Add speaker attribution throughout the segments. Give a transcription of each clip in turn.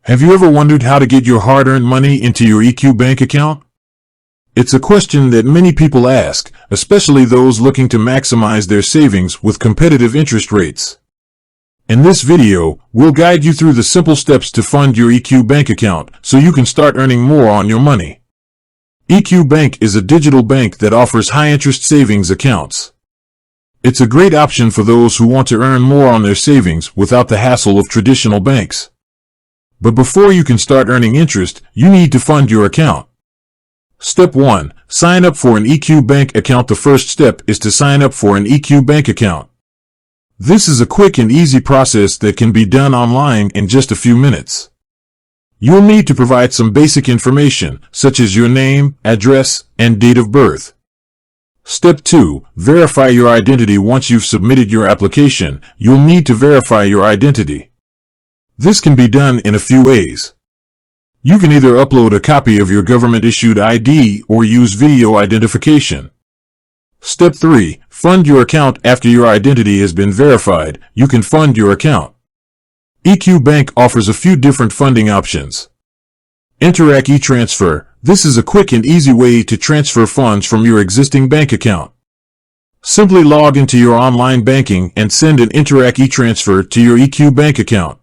Speaker 1: Have you ever wondered how to get your hard-earned money into your EQ bank account? It's a question that many people ask, especially those looking to maximize their savings with competitive interest rates. In this video, we'll guide you through the simple steps to fund your EQ bank account so you can start earning more on your money. EQ Bank is a digital bank that offers high-interest savings accounts. It's a great option for those who want to earn more on their savings without the hassle of traditional banks. But before you can start earning interest, you need to fund your account. Step 1. Sign up for an EQ Bank account. The first step is to sign up for an EQ Bank account. This is a quick and easy process that can be done online in just a few minutes. You'll need to provide some basic information, such as your name, address, and date of birth. Step 2. Verify your identity. Once you've submitted your application, you'll need to verify your identity. This can be done in a few ways. You can either upload a copy of your government-issued ID or use video identification. Step 3. Fund your account. After your identity has been verified, you can fund your account. EQ Bank offers a few different funding options. Interac e-Transfer. This is a quick and easy way to transfer funds from your existing bank account. Simply log into your online banking and send an Interac e-Transfer to your EQ Bank account.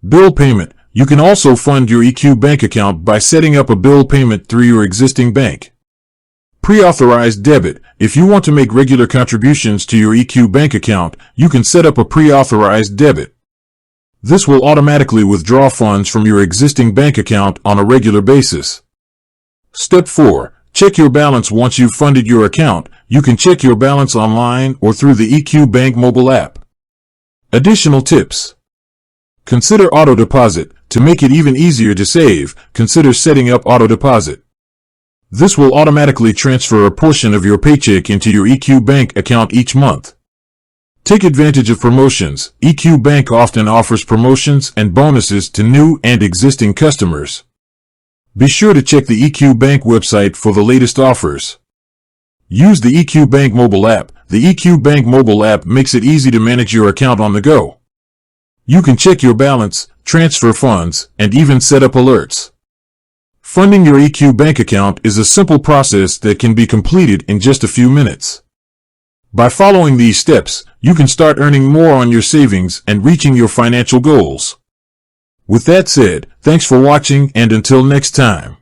Speaker 1: Bill payment. You can also fund your EQ Bank account by setting up a bill payment through your existing bank. Pre-authorized debit. If you want to make regular contributions to your EQ Bank account, you can set up a pre-authorized debit. This will automatically withdraw funds from your existing bank account on a regular basis. Step 4. Check your balance. Once you've funded your account, you can check your balance online or through the EQ Bank mobile app. Additional tips. Consider auto deposit. To make it even easier to save, consider setting up auto deposit. This will automatically transfer a portion of your paycheck into your EQ Bank account each month. Take advantage of promotions. EQ Bank often offers promotions and bonuses to new and existing customers. Be sure to check the EQ Bank website for the latest offers. Use the EQ Bank mobile app. The EQ Bank mobile app makes it easy to manage your account on the go. You can check your balance, transfer funds, and even set up alerts. Funding your EQ Bank account is a simple process that can be completed in just a few minutes. By following these steps, you can start earning more on your savings and reaching your financial goals. With that said, thanks for watching, and until next time.